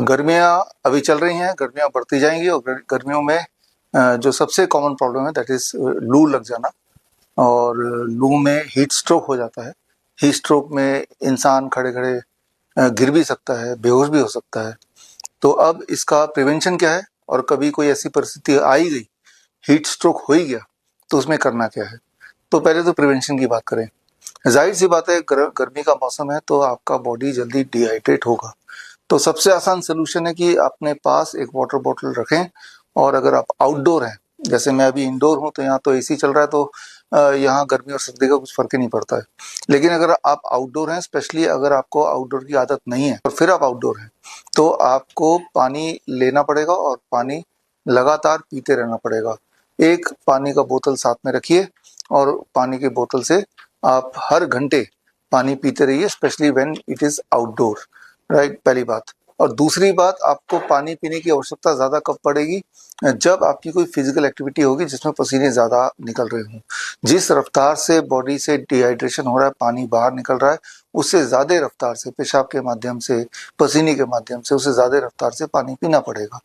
गर्मियाँ अभी चल रही हैं, गर्मियाँ बढ़ती जाएंगी और गर्मियों में जो सबसे कॉमन प्रॉब्लम है दैट इज लू लग जाना। और लू में हीट स्ट्रोक हो जाता है। हीट स्ट्रोक में इंसान खड़े खड़े गिर भी सकता है, बेहोश भी हो सकता है। तो अब इसका प्रिवेंशन क्या है, और कभी कोई ऐसी परिस्थिति आई गई, हीट स्ट्रोक हो ही गया, तो उसमें करना क्या है। तो पहले तो प्रिवेंशन की बात करें। जाहिर सी बात है, गर्मी का मौसम है तो आपका बॉडी जल्दी डिहाइड्रेट होगा। तो सबसे आसान सोल्यूशन है कि अपने पास एक वाटर बॉटल रखें। और अगर आप आउटडोर हैं, जैसे मैं अभी इंडोर हूं तो यहाँ तो एसी चल रहा है, तो यहाँ गर्मी और सर्दी का कुछ फर्क ही नहीं पड़ता है। लेकिन अगर आप आउटडोर हैं, स्पेशली अगर आपको आउटडोर की आदत नहीं है और फिर आप आउटडोर हैं, तो आपको पानी लेना पड़ेगा और पानी लगातार पीते रहना पड़ेगा। एक पानी का बोतल साथ में रखिए और पानी की बोतल से आप हर घंटे पानी पीते रहिए, specially when it is outdoor. Right, पहली बात। और दूसरी बात, आपको पानी पीने की आवश्यकता ज्यादा कब पड़ेगी, जब आपकी कोई फिजिकल एक्टिविटी होगी जिसमें पसीने ज्यादा निकल रहे हों। जिस रफ्तार से बॉडी से डिहाइड्रेशन हो रहा है, पानी बाहर निकल रहा है, उससे ज्यादा रफ्तार से पेशाब के माध्यम से, पसीने के माध्यम से, उससे ज्यादा रफ्तार से पानी पीना पड़ेगा।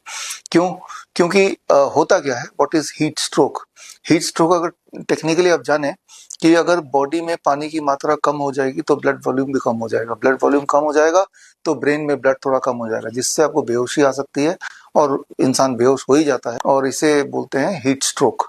क्यों? क्योंकि होता क्या है, what is heat stroke. Heat stroke अगर टेक्निकली आप जाने कि अगर बॉडी में पानी की मात्रा कम हो जाएगी तो ब्लड वॉल्यूम भी कम हो जाएगा, ब्लड वॉल्यूम कम हो जाएगा तो ब्रेन में ब्लड थोड़ा कम हो जाएगा, जिससे आपको बेहोशी आ सकती है और इंसान बेहोश हो ही जाता है, और इसे बोलते हैं हीट स्ट्रोक।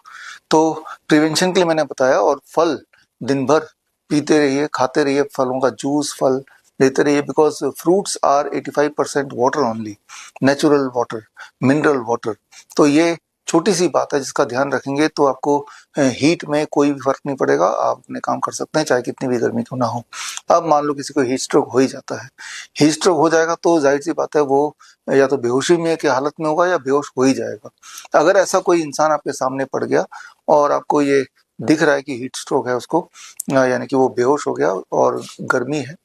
तो प्रिवेंशन के लिए मैंने बताया। और फल दिन भर पीते रहिए, खाते रहिए, फलों का जूस, फल लेते रहिए, because fruits are 85% water only, natural water, mineral water. तो ये छोटी सी बात है, जिसका ध्यान रखेंगे तो आपको हीट में कोई भी फर्क नहीं पड़ेगा, आप अपने काम कर सकते हैं चाहे कितनी भी गर्मी क्यों ना हो। अब मान लो किसी को हीट स्ट्रोक हो ही जाता है, हीट स्ट्रोक हो जाएगा तो जाहिर सी बात है वो या तो बेहोशी में की हालत में होगा या बेहोश हो ही जाएगा। अगर ऐसा कोई इंसान आपके सामने पड़ गया और आपको ये दिख रहा है कि हीट स्ट्रोक है उसको, यानी कि वो बेहोश हो गया और गर्मी है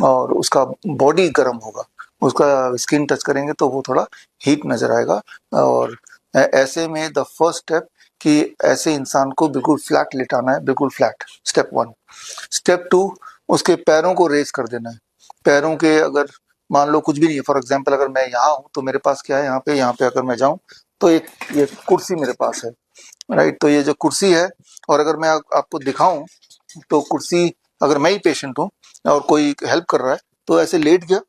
और उसका बॉडी गर्म होगा, उसका स्किन टच करेंगे तो वो थोड़ा हीट नजर आएगा। और ऐसे में द फर्स्ट स्टेप कि ऐसे इंसान को बिल्कुल फ्लैट लिटाना है, बिल्कुल फ्लैट, स्टेप 1। स्टेप 2, उसके पैरों को रेज कर देना है। पैरों के अगर मान लो कुछ भी नहीं है, फॉर एग्जाम्पल अगर मैं यहाँ हूँ तो मेरे पास क्या है, यहाँ पे अगर मैं जाऊँ तो एक ये कुर्सी मेरे पास है। राइट, तो ये जो कुर्सी है, और अगर मैं आपको दिखाऊं तो कुर्सी, अगर मैं ही पेशेंट हूँ और कोई हेल्प कर रहा है तो ऐसे लेट गया,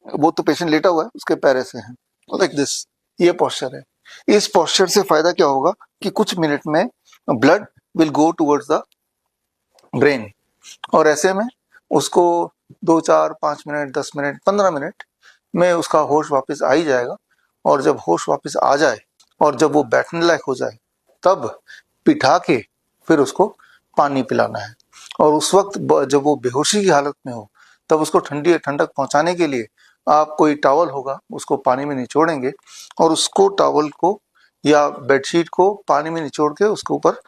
वो तो पेशेंट लेटा हुआ है, उसके पैर ऐसे हैं, लाइक दिस, ये पोस्चर है। इस पोस्चर से फायदा क्या होगा कि कुछ मिनट में blood will go towards the brain, और ऐसे में उसको 2 4 5 मिनट, 10 मिनट, 15 मिनट में उसका होश वापस आ ही जाएगा। और जब होश वापस आ जाए और जब वो बैठने लायक हो जाए, तब बिठा के फिर उसको पानी पिलाना है। और उस वक्त जब वो बेहोशी की हालत में हो, तब उसको ठंडी ठंडक पहुंचाने के लिए आप कोई टॉवल होगा उसको पानी में निचोड़ेंगे और उसको टॉवल को या बेडशीट को पानी में निचोड़ के उसके ऊपर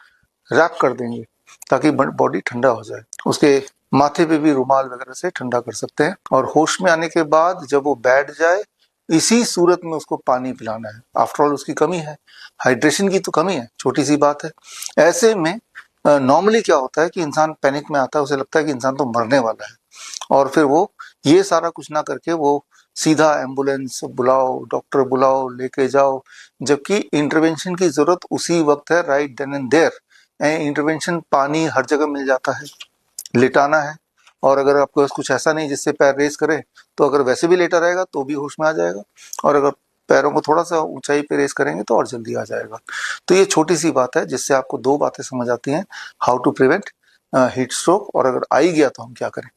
रैप कर देंगे ताकि बॉडी ठंडा हो जाए। उसके माथे पे भी रुमाल वगैरह से ठंडा कर सकते हैं। और होश में आने के बाद जब वो बैठ जाए, इसी सूरत में उसको पानी पिलाना है। आफ्टर ऑल उसकी कमी है, हाइड्रेशन की तो कमी है, छोटी सी बात है। ऐसे में नॉर्मली क्या होता है कि इंसान पैनिक में आता है, उसे लगता है कि इंसान तो मरने वाला है, और फिर वो ये सारा कुछ ना करके वो सीधा एम्बुलेंस बुलाओ, डॉक्टर बुलाओ, लेके जाओ, जबकि इंटरवेंशन की जरूरत उसी वक्त है, right then and there. Intervention पानी हर जगह मिल जाता है, लिटाना है। और अगर आपके पास कुछ ऐसा नहीं जिससे पैर रेस करे, तो अगर वैसे भी लेटा रहेगा तो भी होश में आ जाएगा, और अगर पैरों को थोड़ा सा ऊंचाई पे रेस करेंगे तो और जल्दी आ जाएगा। तो ये छोटी सी बात है जिससे आपको 2 बातें समझ आती हैं, how to prevent heat stroke, और अगर आ ही गया तो हम क्या करें।